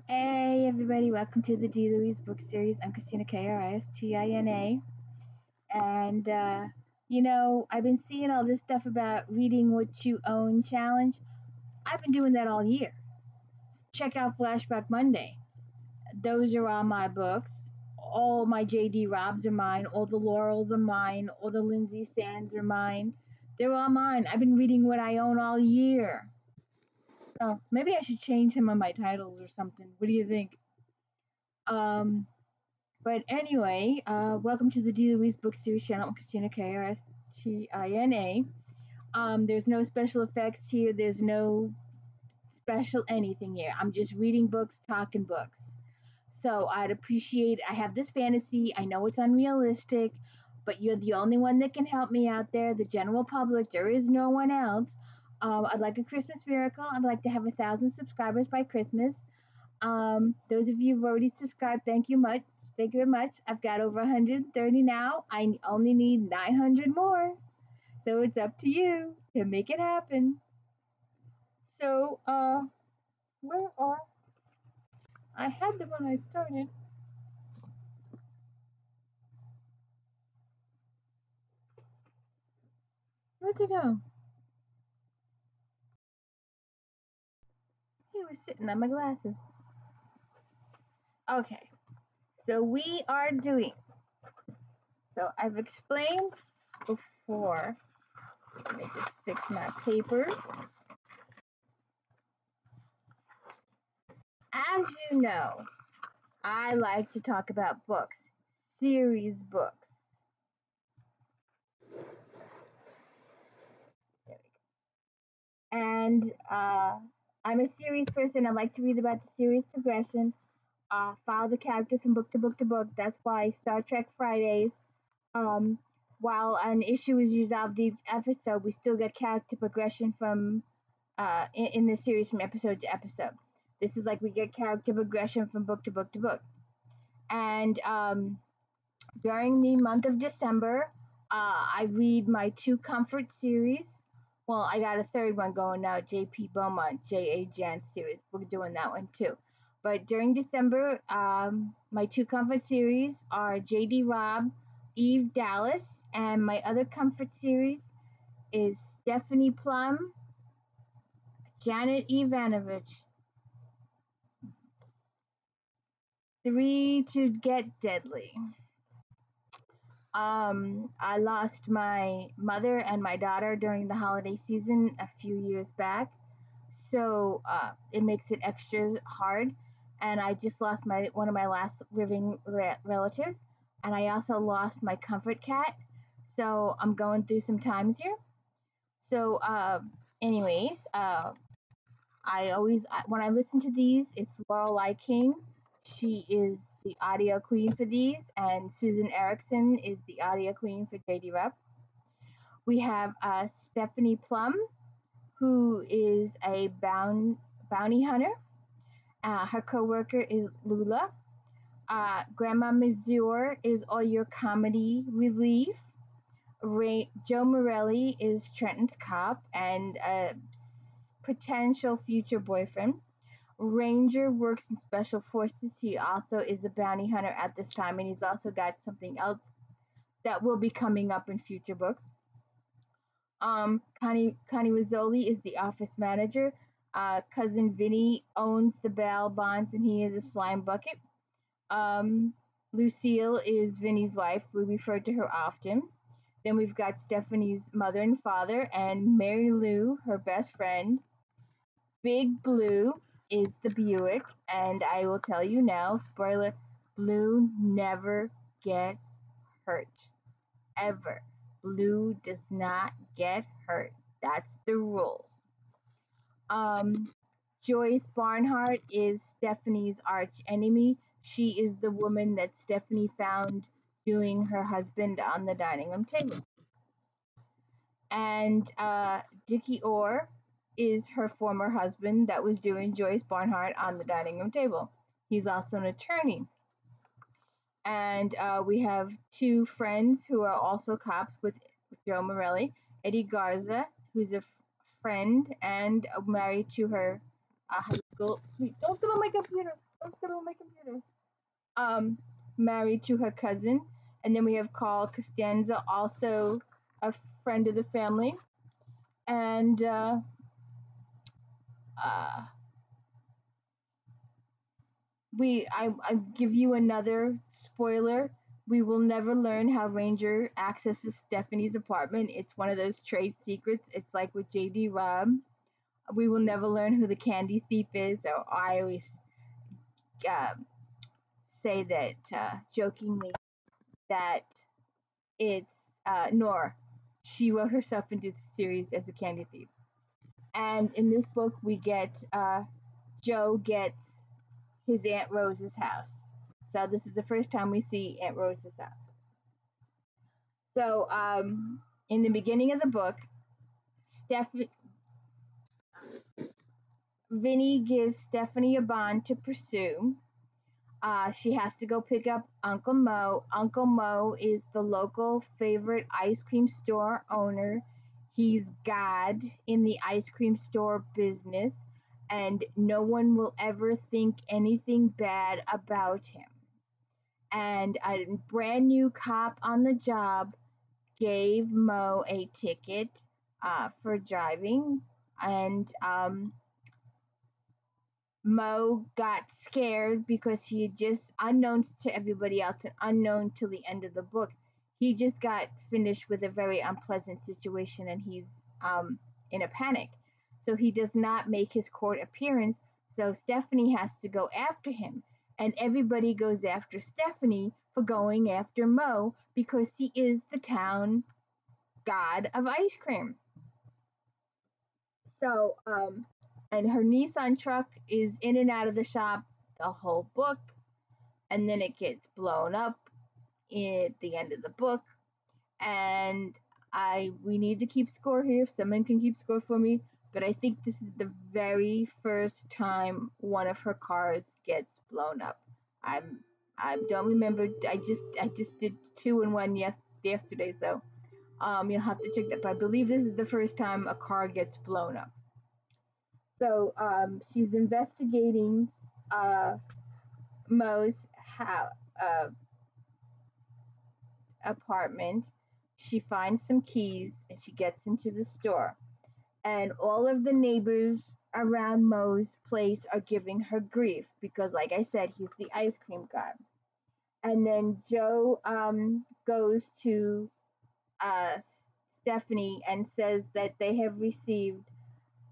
Hey everybody, welcome to the D. Louise book series. I'm Christina Kristina. And I've been seeing all this stuff about reading what you own challenge. I've been doing that all year. Check out Flashback Monday. Those are all my books. All my JD Robs are mine. All the Laurels are mine. All the Lindsay Sands are mine. They're all mine. I've been reading what I own all year. So maybe I should change some of my titles or something. What do you think? Um, But anyway, welcome to the D. Louise Book Series channel. I'm Christina Kristina. There's no special effects here. There's no special anything here. I'm just reading books, talking books. So I'd appreciate. I have this fantasy. I know it's unrealistic, but you're the only one that can help me out there. The general public. There is no one else. I'd like a Christmas miracle. I'd like to have 1,000 subscribers by Christmas. Those of you who've already subscribed, thank you much. Thank you very much. I've got over 130 now. I only need 900 more. So it's up to you to make it happen. So, where are I had them when I started. Where'd they go? He was sitting on my glasses. Okay. So we are doing. So I've explained before. Let me just fix my papers. As you know, I like to talk about books, series books. And I'm a series person. I like to read about the series progression, follow the characters from book to book to book. That's why Star Trek Fridays, um, while an issue is resolved each episode, we still get character progression from in the series from episode to episode. This is like we get character progression from book to book to book. And during the month of December, I read my two comfort series. Well, I got a third one going now, J.P. Beaumont, J.A. Jan series. We're doing that one too. But during December, my two comfort series are J.D. Robb, Eve Dallas, and my other comfort series is Stephanie Plum, Janet Evanovich. 3 to Get Deadly. I lost my mother and my daughter during the holiday season a few years back, so it makes it extra hard. And I just lost one of my last living relatives, and I also lost my comfort cat. So I'm going through some times here. So, anyways, when I listen to these, it's Lorelei King. She is the audio queen for these, and Susan Erickson is the audio queen for JD Rep. We have Stephanie Plum, who is a bounty hunter. Her co-worker is Lula. Grandma Mazur is all your comedy relief. Joe Morrelli is Trenton's cop and a potential future boyfriend. Ranger works in special forces. He also is a bounty hunter at this time, and he's also got something else that will be coming up in future books. Connie Rizzoli is the office manager. Cousin Vinny owns the bail bonds, and he is a slime bucket. Lucille is Vinny's wife. We refer to her often. Then we've got Stephanie's mother and father, and Mary Lou, her best friend. Big Blue is the Buick, and I will tell you now, spoiler, Blue never gets hurt. Ever. Blue does not get hurt. That's the rules. Joyce Barnhart is Stephanie's arch enemy. She is the woman that Stephanie found doing her husband on the dining room table. And Dickie Orr is her former husband that was doing Joyce Barnhart on the dining room table. He's also an attorney. And we have two friends who are also cops with Joe Morelli. Eddie Garza, who's a friend and married to her high school sweet. Don't sit on my computer. I'm still on my computer. Um, Married to her cousin, and then we have Carl Costanza, also a friend of the family, and uh, I give you another spoiler. We will never learn how Ranger accesses Stephanie's apartment. It's one of those trade secrets. It's like with JD Robb. We will never learn who the candy thief is. Or I always uh, say that jokingly that it's Nora. She wrote herself into the series as a candy thief. And in this book, we get Joe gets his Aunt Rose's house. So this is the first time we see Aunt Rose's house. So in the beginning of the book, Vinny gives Stephanie a bond to pursue. She has to go pick up Uncle Mo. Uncle Mo is the local favorite ice cream store owner. He's God in the ice cream store business, and no one will ever think anything bad about him. And a brand new cop on the job gave Mo a ticket for driving, and Mo got scared because he had just, unknown to everybody else and unknown till the end of the book, he just got finished with a very unpleasant situation and he's in a panic. So he does not make his court appearance. So Stephanie has to go after him. And everybody goes after Stephanie for going after Mo because he is the town god of ice cream. So, and her Nissan truck is in and out of the shop the whole book, and then it gets blown up at the end of the book. And we need to keep score here. If someone can keep score for me, but I think this is the very first time one of her cars gets blown up. I don't remember. I just did 2 and 1 yesterday, so you'll have to check that. But I believe this is the first time a car gets blown up. So she's investigating Mo's apartment. She finds some keys and she gets into the store. And all of the neighbors around Mo's place are giving her grief because, like I said, he's the ice cream god. And then Joe goes to Stephanie and says that they have received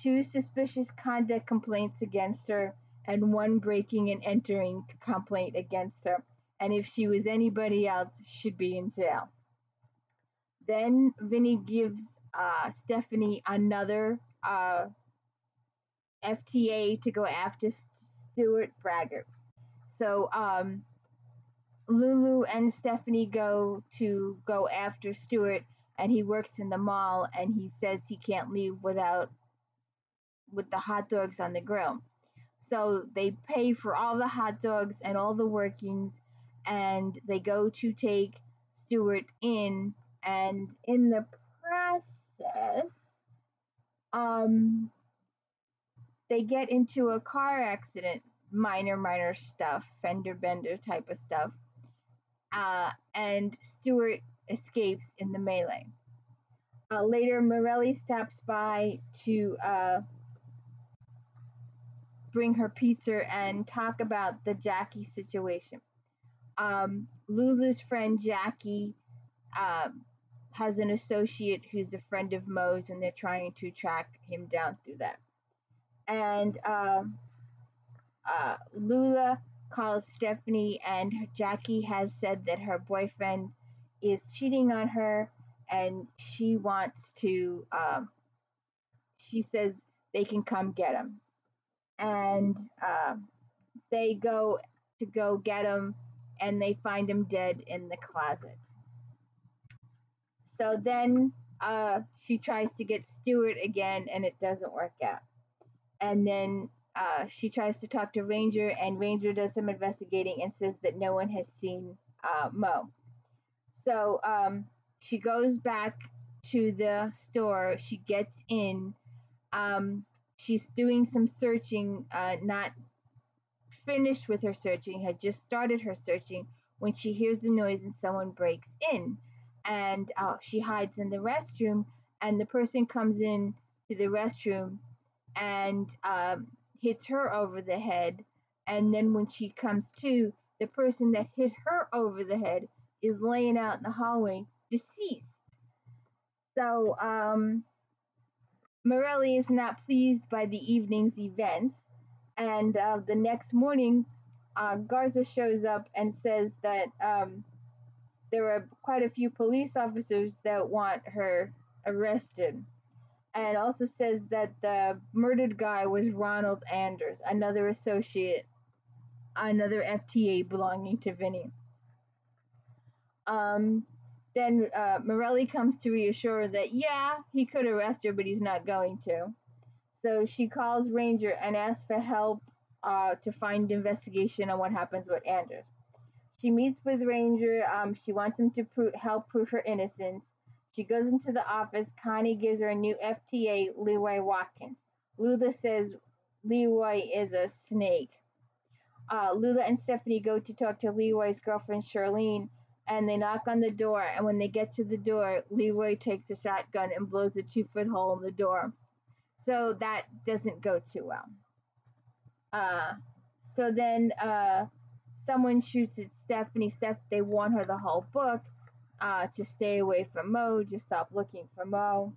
2 suspicious conduct complaints against her and 1 breaking and entering complaint against her. And if she was anybody else, she'd be in jail. Then Vinny gives Stephanie another FTA to go after Stuart Braggart. So Lulu and Stephanie go after Stuart, and he works in the mall, and he says he can't leave with the hot dogs on the grill. So they pay for all the hot dogs and all the workings, and they go to take Stuart in, and in the process, they get into a car accident, minor stuff, fender bender type of stuff, and Stuart escapes in the melee. Later, Morrelli stops by to bring her pizza and talk about the Jackie situation. Lulu's friend Jackie has an associate who's a friend of Mo's, and they're trying to track him down through that. And Lula calls Stephanie, and Jackie has said that her boyfriend is cheating on her, and she wants to. She says they can come get him, and they go get him, and they find him dead in the closet. So then she tries to get Stuart again, and it doesn't work out. And then she tries to talk to Ranger, and Ranger does some investigating and says that no one has seen Mo. So she goes back to the store. She gets in. She's doing some searching, not finished with her searching, had just started her searching, when she hears the noise and someone breaks in. And she hides in the restroom, and the person comes in to the restroom and hits her over the head. And then when she comes to, the person that hit her over the head is laying out in the hallway, deceased. So Morrelli is not pleased by the evening's events, and the next morning, Garza shows up and says that there are quite a few police officers that want her arrested, and also says that the murdered guy was Ronald Anders, another associate, another FTA belonging to Vinny. Then Morrelli comes to reassure her that, yeah, he could arrest her, but he's not going to. So she calls Ranger and asks for help to find investigation on what happens with Anders. She meets with Ranger. She wants him to help prove her innocence. She goes into the office. Connie gives her a new FTA, Leroy Watkins. Lula says Leroy is a snake. Lula and Stephanie go to talk to Leroy's girlfriend, Charlene, and they knock on the door. And when they get to the door, Leroy takes a shotgun and blows a 2-foot hole in the door. So that doesn't go too well. So then someone shoots at Stephanie. They warn her the whole book to stay away from Mo, just stop looking for Mo.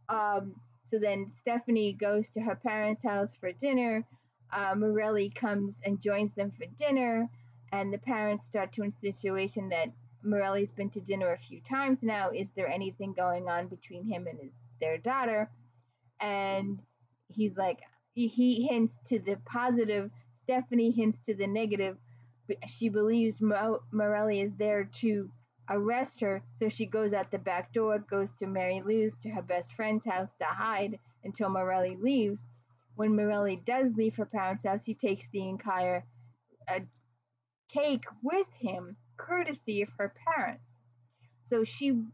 So then Stephanie goes to her parents' house for dinner. Morrelli comes and joins them for dinner, and the parents start to insinuate that Morelli's been to dinner a few times now. Is there anything going on between him and their daughter? And he's like, he hints to the positive, Stephanie hints to the negative. She believes Morelli is there to arrest her, so she goes out the back door, goes to Mary Lou's, to her best friend's house to hide until Morelli leaves. When Morelli does leave her parents' house, he takes the entire cake with him, courtesy of her parents. So she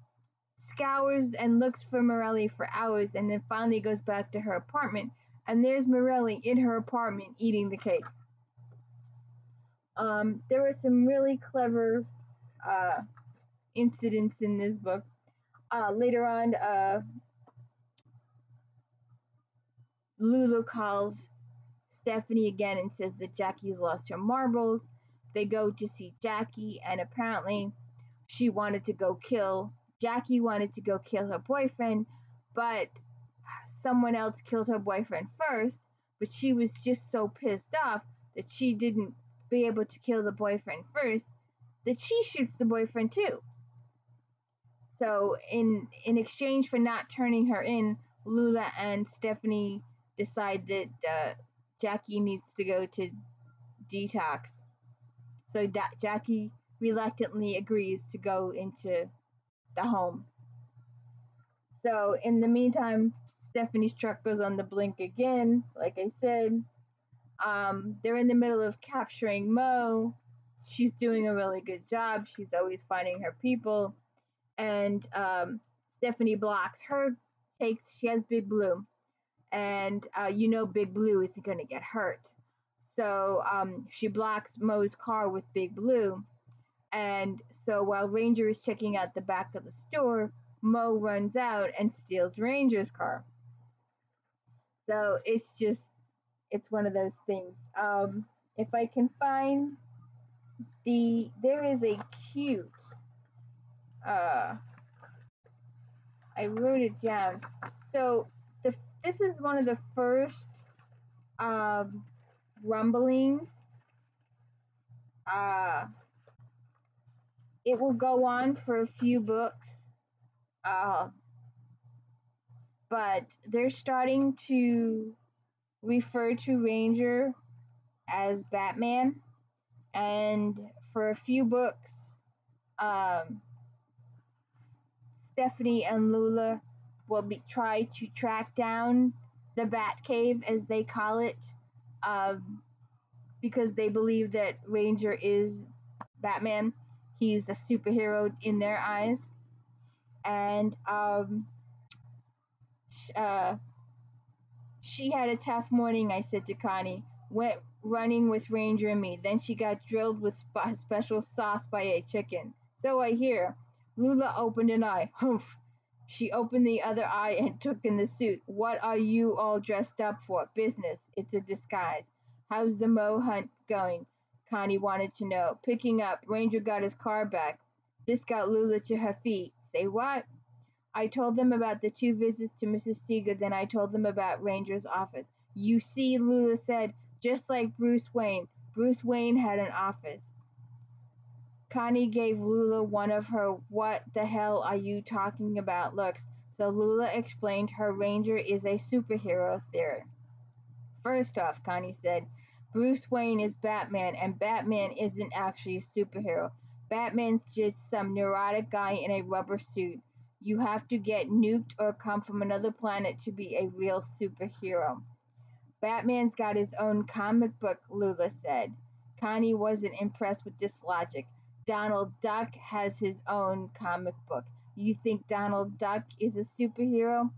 scours and looks for Morelli for hours, and then finally goes back to her apartment, and there's Morelli in her apartment eating the cake. There were some really clever incidents in this book. Later on, Lulu calls Stephanie again and says that Jackie's lost her marbles. They go to see Jackie, and apparently Jackie wanted to go kill her boyfriend, but someone else killed her boyfriend first, but she was just so pissed off that she didn't be able to kill the boyfriend first, that she shoots the boyfriend too. So in exchange for not turning her in, Lula and Stephanie decide that Jackie needs to go to detox. So Jackie reluctantly agrees to go into the home. So in the meantime, Stephanie's truck goes on the blink again, like I said. They're in the middle of capturing Mo. She's doing a really good job. She's always finding her people. And Stephanie blocks her, she has Big Blue. And Big Blue isn't going to get hurt. So she blocks Mo's car with Big Blue. And so while Ranger is checking out the back of the store, Mo runs out and steals Ranger's car. So it's one of those things. If I can find there is a cute, I wrote it down. So this is one of the first rumblings. It will go on for a few books, but they're starting to refer to Ranger as Batman, and for a few books, Stephanie and Lula will try to track down the Batcave, as they call it, because they believe that Ranger is Batman. He's a superhero in their eyes. And she had a tough morning, I said to Connie. running with Ranger and me. Then she got drilled with special sauce by a chicken. So I hear. Lula opened an eye. Humph! She opened the other eye and took in the suit. What are you all dressed up for? Business. It's a disguise. How's the Mo hunt going? Connie wanted to know. Picking up. Ranger got his car back. This got Lula to her feet. Say what? I told them about the 2 visits to Mrs. Steger, then I told them about Ranger's office. You see, Lula said, just like Bruce Wayne. Bruce Wayne had an office. Connie gave Lula one of her what the hell are you talking about looks, so Lula explained her Ranger is a superhero theory. First off, Connie said, Bruce Wayne is Batman, and Batman isn't actually a superhero. Batman's just some neurotic guy in a rubber suit. You have to get nuked or come from another planet to be a real superhero. Batman's got his own comic book, Lula said. Connie wasn't impressed with this logic. Donald Duck has his own comic book. You think Donald Duck is a superhero?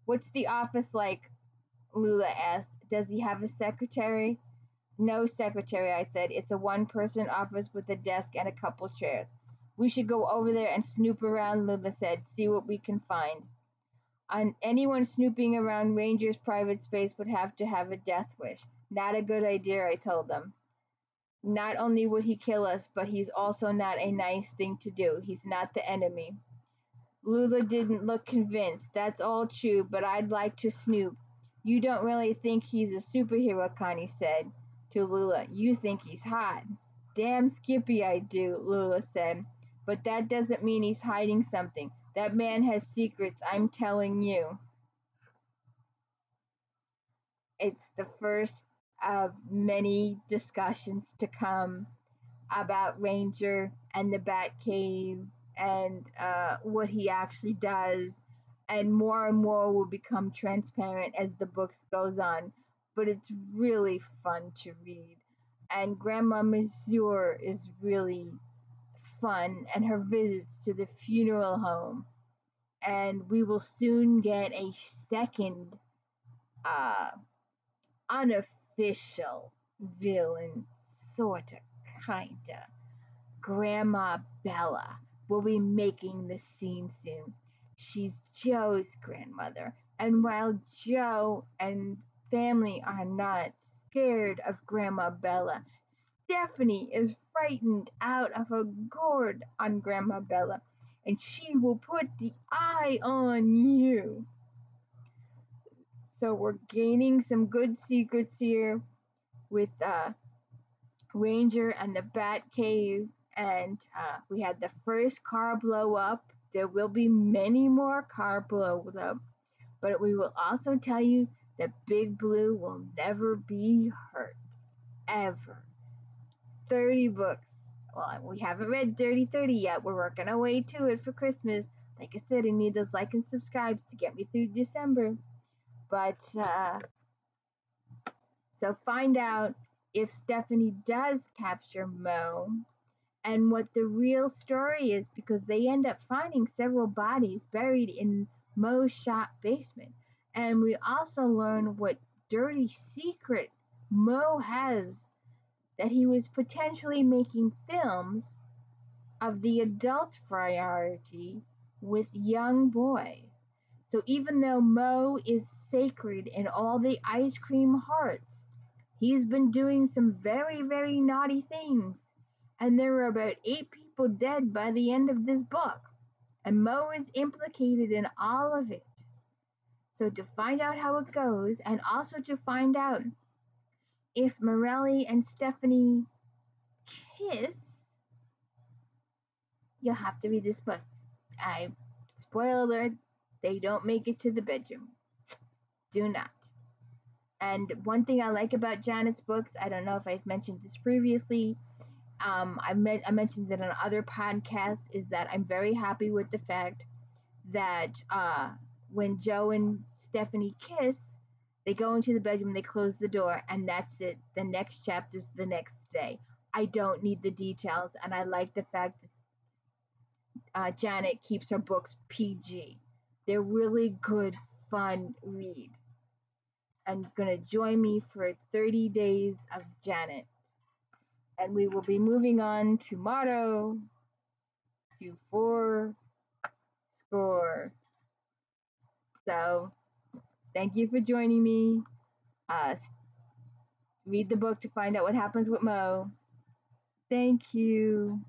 What's the office like? Lula asked. Does he have a secretary? No secretary, I said. It's a 1-person office with a desk and a couple chairs. We should go over there and snoop around, Lula said. See what we can find. Anyone snooping around Ranger's private space would have to have a death wish. Not a good idea, I told them. Not only would he kill us, but he's also not a nice thing to do. He's not the enemy. Lula didn't look convinced. That's all true, but I'd like to snoop. You don't really think he's a superhero, Connie said to Lula. You think he's hot. Damn Skippy I do, Lula said. But that doesn't mean he's hiding something. That man has secrets, I'm telling you. It's the first of many discussions to come about Ranger and the Batcave and what he actually does, and more will become transparent as the book goes on. But it's really fun to read, and Grandma Mazur is really fun, and her visits to the funeral home. And we will soon get a second uh, unofficial villain, sorta, kinda. Grandma Bella will be making the scene soon. She's Joe's grandmother, and while Joe and family are not scared of Grandma Bella, Stephanie is frightened out of her gourd on Grandma Bella, and she will put the eye on you. So we're gaining some good secrets here with Ranger and the Bat Cave, and we had the first car blow up. There will be many more car blows up, but we will also tell you that Big Blue will never be hurt, ever. 30 books. Well, we haven't read 30 yet. We're working our way to it for Christmas. Like I said, I need those like and subscribes to get me through December. But, so find out if Stephanie does capture Mo and what the real story is, because they end up finding several bodies buried in Mo's shop basement. And we also learn what dirty secret Mo has, that he was potentially making films of the adult variety with young boys. So even though Mo is sacred in all the ice cream hearts, he's been doing some very, very naughty things. And there are about 8 people dead by the end of this book. And Mo is implicated in all of it. So to find out how it goes, and also to find out if Morrelli and Stephanie kiss, you'll have to read this book. Spoiler alert, they don't make it to the bedroom. Do not. And one thing I like about Janet's books, I don't know if I've mentioned this previously, I mentioned it on other podcasts, is that I'm very happy with the fact that when Joe and Stephanie kiss, they go into the bedroom, they close the door, and that's it. The next chapter's the next day. I don't need the details, and I like the fact that Janet keeps her books PG. They're really good, fun read. and going to join me for 30 days of Janet. And we will be moving on tomorrow to four score. So thank you for joining me. Read the book to find out what happens with Mo. Thank you.